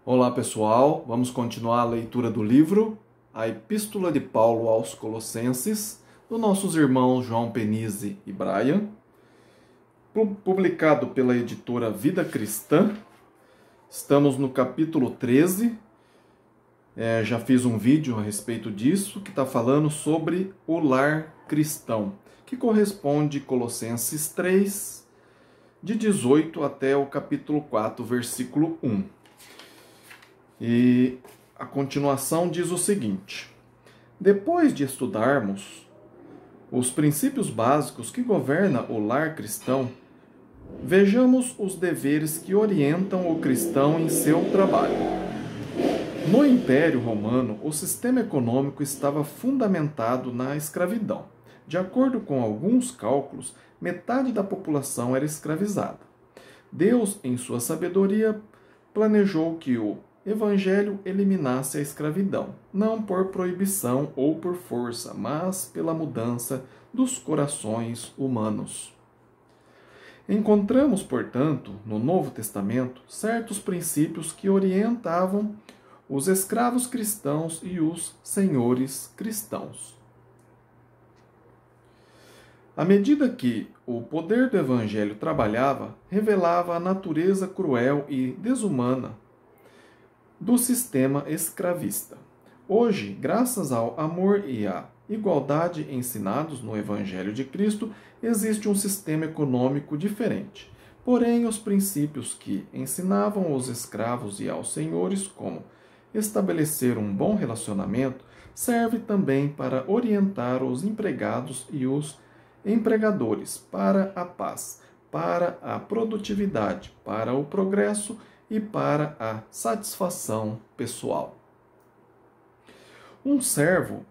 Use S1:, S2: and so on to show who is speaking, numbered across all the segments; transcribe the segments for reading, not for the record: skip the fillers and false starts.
S1: Olá pessoal, vamos continuar a leitura do livro A Epístola de Paulo aos Colossenses, dos nossos irmãos João Penise e Brian, publicado pela editora Vida Cristã. Estamos no capítulo 13, já fiz um vídeo a respeito disso, que está falando sobre o lar cristão, que corresponde a Colossenses 3, de 18 até o capítulo 4, versículo 1. E a continuação diz o seguinte: depois de estudarmos os princípios básicos que governam o lar cristão, vejamos os deveres que orientam o cristão em seu trabalho. No Império Romano, o sistema econômico estava fundamentado na escravidão. De acordo com alguns cálculos, metade da população era escravizada. Deus, em sua sabedoria, planejou que o Evangelho eliminasse a escravidão, não por proibição ou por força, mas pela mudança dos corações humanos. Encontramos, portanto, no Novo Testamento, certos princípios que orientavam os escravos cristãos e os senhores cristãos. À medida que o poder do Evangelho trabalhava, revelava a natureza cruel e desumana do sistema escravista. Hoje, graças ao amor e à igualdade ensinados no Evangelho de Cristo, existe um sistema econômico diferente. Porém, os princípios que ensinavam aos escravos e aos senhores como estabelecer um bom relacionamento servem também para orientar os empregados e os empregadores para a paz, para a produtividade, para o progresso e para a satisfação pessoal. Um servo,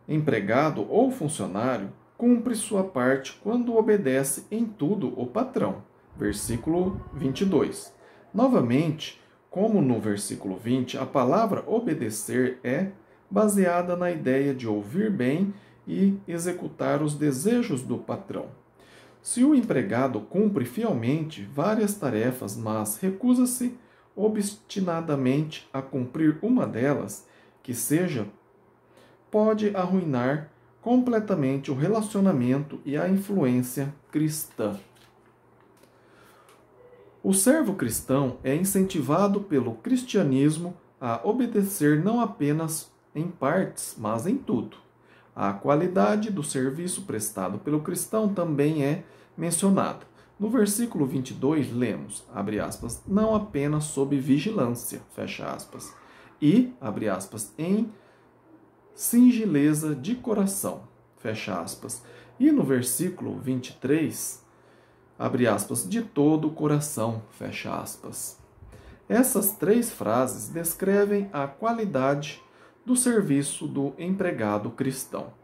S1: empregado ou funcionário cumpre sua parte quando obedece em tudo o patrão. Versículo 22. Novamente, como no versículo 20, a palavra obedecer é baseada na ideia de ouvir bem e executar os desejos do patrão. Se o empregado cumpre fielmente várias tarefas, mas recusa-se obstinadamente a cumprir uma delas, que seja, pode arruinar completamente o relacionamento e a influência cristã. O servo cristão é incentivado pelo cristianismo a obedecer não apenas em partes, mas em tudo. A qualidade do serviço prestado pelo cristão também é mencionada. No versículo 22, lemos, abre aspas, não apenas sob vigilância, fecha aspas, e, abre aspas, em singeleza de coração, fecha aspas. E no versículo 23, abre aspas, de todo o coração, fecha aspas. Essas três frases descrevem a qualidade do serviço do empregado cristão.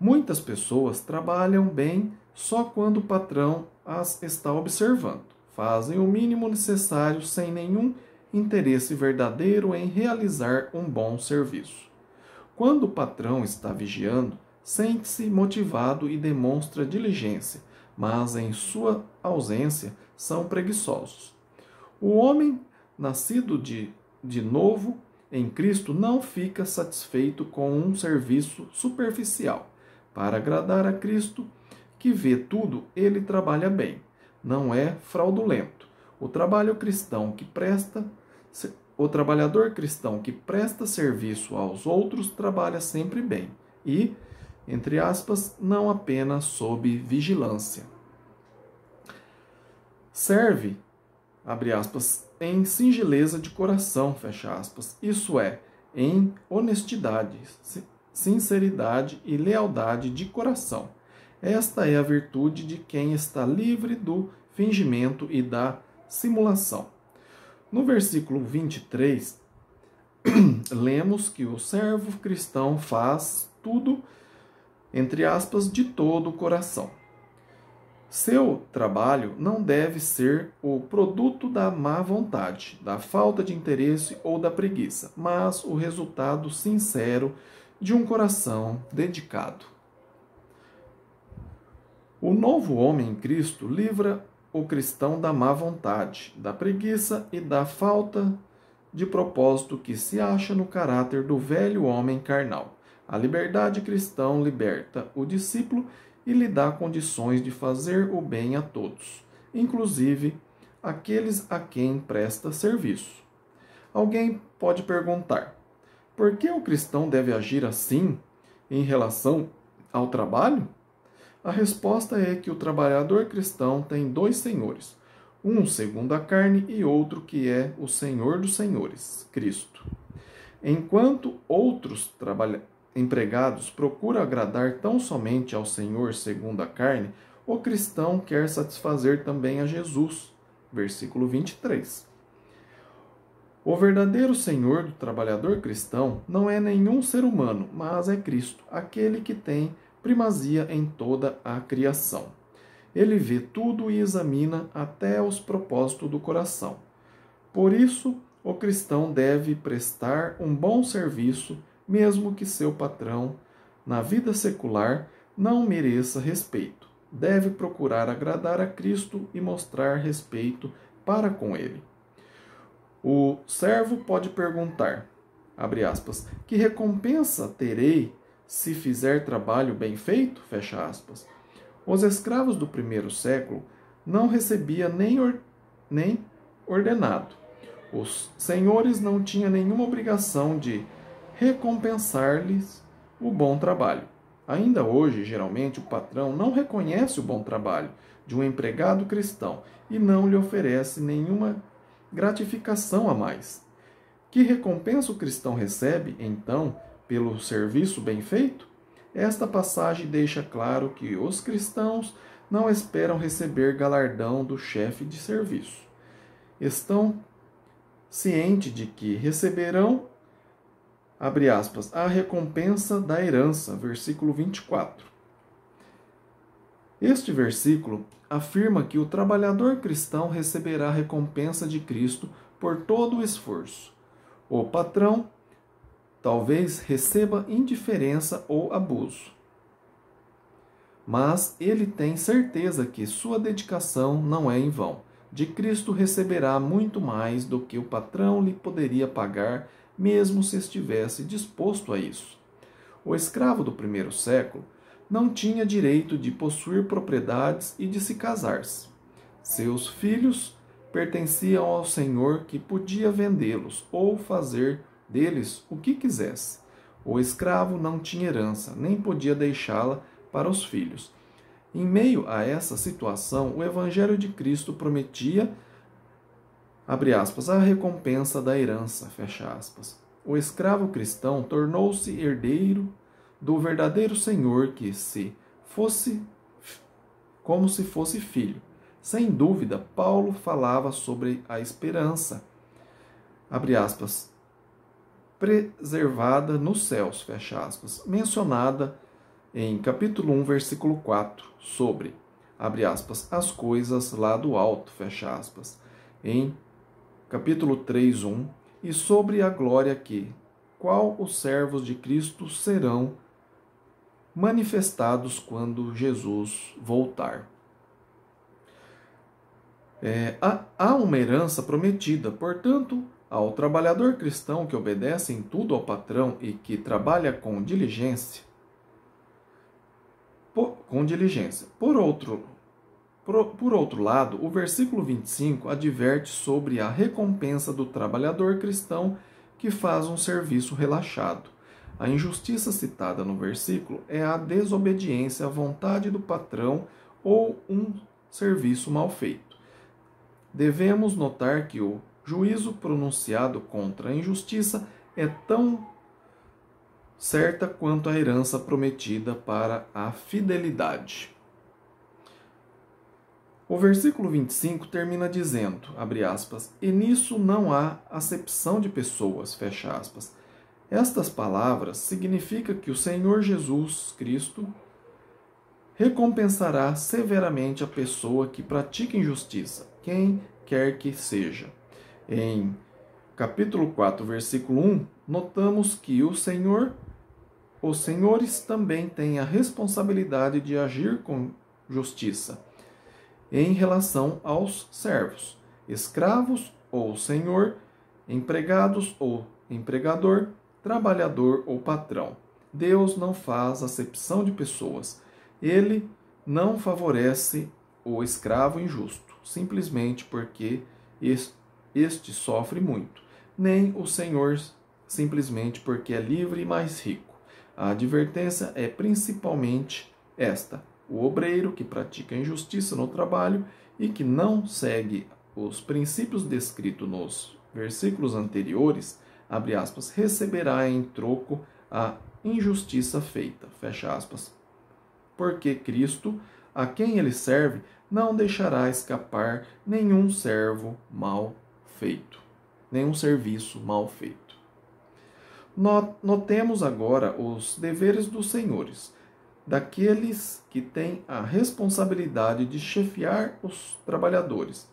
S1: Muitas pessoas trabalham bem só quando o patrão as está observando. Fazem o mínimo necessário sem nenhum interesse verdadeiro em realizar um bom serviço. Quando o patrão está vigiando, sente-se motivado e demonstra diligência, mas em sua ausência são preguiçosos. O homem nascido de novo em Cristo não fica satisfeito com um serviço superficial. Para agradar a Cristo, que vê tudo, ele trabalha bem. Não é fraudulento. O trabalhador cristão que presta serviço aos outros trabalha sempre bem e, entre aspas, não apenas sob vigilância. Serve, abre aspas, em singeleza de coração, fecha aspas, isso é, em honestidade, sinceridade e lealdade de coração. Esta é a virtude de quem está livre do fingimento e da simulação. No versículo 23, lemos que o servo cristão faz tudo, entre aspas, de todo o coração. Seu trabalho não deve ser o produto da má vontade, da falta de interesse ou da preguiça, mas o resultado sincero de um coração dedicado. O novo homem em Cristo livra o cristão da má vontade, da preguiça e da falta de propósito que se acha no caráter do velho homem carnal. A liberdade cristã liberta o discípulo e lhe dá condições de fazer o bem a todos, inclusive aqueles a quem presta serviço. Alguém pode perguntar: por que o cristão deve agir assim em relação ao trabalho? A resposta é que o trabalhador cristão tem dois senhores, um segundo a carne e outro que é o Senhor dos senhores, Cristo. Enquanto outros empregados procuram agradar tão somente ao Senhor segundo a carne, o cristão quer satisfazer também a Jesus. Versículo 23. O verdadeiro Senhor do trabalhador cristão não é nenhum ser humano, mas é Cristo, aquele que tem primazia em toda a criação. Ele vê tudo e examina até os propósitos do coração. Por isso, o cristão deve prestar um bom serviço, mesmo que seu patrão, na vida secular, não mereça respeito. Deve procurar agradar a Cristo e mostrar respeito para com ele. O servo pode perguntar, abre aspas, que recompensa terei se fizer trabalho bem feito? Fecha aspas. Os escravos do primeiro século não recebiam nem ordenado. Os senhores não tinham nenhuma obrigação de recompensar-lhes o bom trabalho. Ainda hoje, geralmente, o patrão não reconhece o bom trabalho de um empregado cristão e não lhe oferece nenhuma gratificação a mais. Que recompensa o cristão recebe, então, pelo serviço bem feito? Esta passagem deixa claro que os cristãos não esperam receber galardão do chefe de serviço. Estão cientes de que receberão, abre aspas, a recompensa da herança, versículo 24. Este versículo afirma que o trabalhador cristão receberá a recompensa de Cristo por todo o esforço. O patrão talvez receba indiferença ou abuso, mas ele tem certeza que sua dedicação não é em vão. De Cristo receberá muito mais do que o patrão lhe poderia pagar, mesmo se estivesse disposto a isso. O escravo do primeiro século não tinha direito de possuir propriedades e de se casar-se. Seus filhos pertenciam ao senhor, que podia vendê-los ou fazer deles o que quisesse. O escravo não tinha herança, nem podia deixá-la para os filhos. Em meio a essa situação, o Evangelho de Cristo prometia, abre aspas, a recompensa da herança, fecha aspas. O escravo cristão tornou-se herdeiro do verdadeiro Senhor, como se fosse filho. Sem dúvida, Paulo falava sobre a esperança, abre aspas, preservada nos céus, fecha aspas, mencionada em capítulo 1, versículo 4, sobre, abre aspas, as coisas lá do alto, fecha aspas, em capítulo 3, 1, e sobre a glória qual os servos de Cristo serão manifestados quando Jesus voltar. Há uma herança prometida, portanto, ao trabalhador cristão que obedece em tudo ao patrão e que trabalha com diligência. Por outro lado, o versículo 25 adverte sobre a recompensa do trabalhador cristão que faz um serviço relaxado. A injustiça citada no versículo é a desobediência à vontade do patrão ou um serviço mal feito. Devemos notar que o juízo pronunciado contra a injustiça é tão certa quanto a herança prometida para a fidelidade. O versículo 25 termina dizendo, abre aspas, e nisso não há acepção de pessoas, fecha aspas. Estas palavras significam que o Senhor Jesus Cristo recompensará severamente a pessoa que pratica injustiça, quem quer que seja. Em capítulo 4, versículo 1, notamos que os senhores também têm a responsabilidade de agir com justiça em relação aos servos, escravos ou senhor, empregados ou empregador, trabalhador ou patrão. Deus não faz acepção de pessoas. Ele não favorece o escravo injusto, simplesmente porque este sofre muito, nem o Senhor simplesmente porque é livre e mais rico. A advertência é principalmente esta: o obreiro que pratica injustiça no trabalho e que não segue os princípios descritos nos versículos anteriores, abre aspas, receberá em troco a injustiça feita, fecha aspas. Porque Cristo, a quem ele serve, não deixará escapar nenhum servo mal feito, nenhum serviço mal feito. Notemos agora os deveres dos senhores, daqueles que têm a responsabilidade de chefiar os trabalhadores.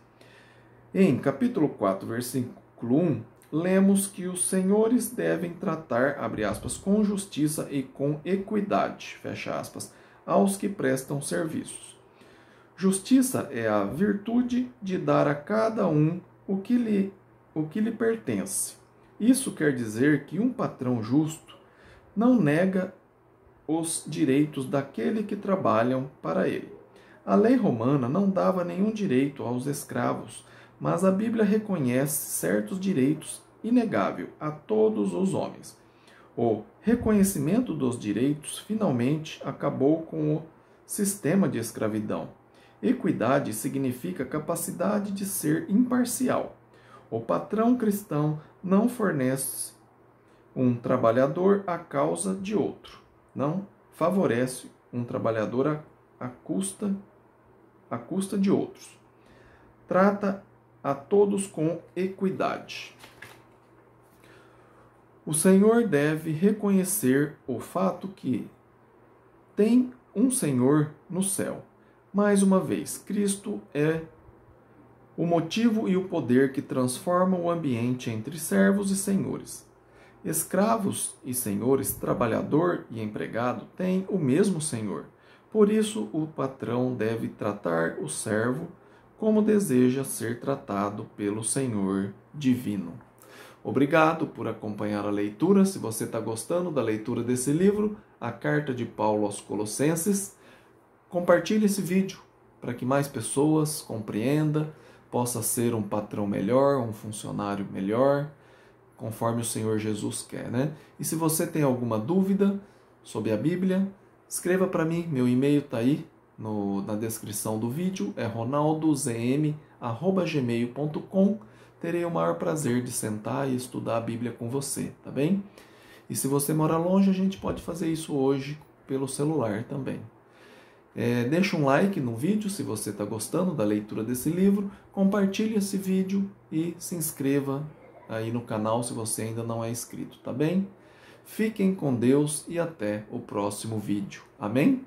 S1: Em capítulo 4, versículo 1, lemos que os senhores devem tratar, abre aspas, com justiça e com equidade, fecha aspas, aos que prestam serviços. Justiça é a virtude de dar a cada um o que lhe pertence. Isso quer dizer que um patrão justo não nega os direitos daquele que trabalham para ele. A lei romana não dava nenhum direito aos escravos, mas a Bíblia reconhece certos direitos inegáveis a todos os homens. O reconhecimento dos direitos finalmente acabou com o sistema de escravidão. Equidade significa capacidade de ser imparcial. O patrão cristão não fornece um trabalhador à causa de outro. Não favorece um trabalhador à custa de outros. Trata a todos com equidade. O Senhor deve reconhecer o fato que tem um Senhor no céu. Mais uma vez, Cristo é o motivo e o poder que transformam o ambiente entre servos e senhores. Escravos e senhores, trabalhador e empregado têm o mesmo Senhor. Por isso, o patrão deve tratar o servo como deseja ser tratado pelo Senhor divino. Obrigado por acompanhar a leitura. Se você está gostando da leitura desse livro, a Carta de Paulo aos Colossenses, compartilhe esse vídeo para que mais pessoas compreendam, possa ser um patrão melhor, um funcionário melhor, conforme o Senhor Jesus quer, né? E se você tem alguma dúvida sobre a Bíblia, escreva para mim, meu e-mail está aí na descrição do vídeo, é ronaldozm@gmail.com. Terei o maior prazer de sentar e estudar a Bíblia com você, tá bem? E se você mora longe, a gente pode fazer isso hoje pelo celular também. Deixa um like no vídeo se você está gostando da leitura desse livro, compartilhe esse vídeo e se inscreva aí no canal se você ainda não é inscrito, tá bem? Fiquem com Deus e até o próximo vídeo. Amém?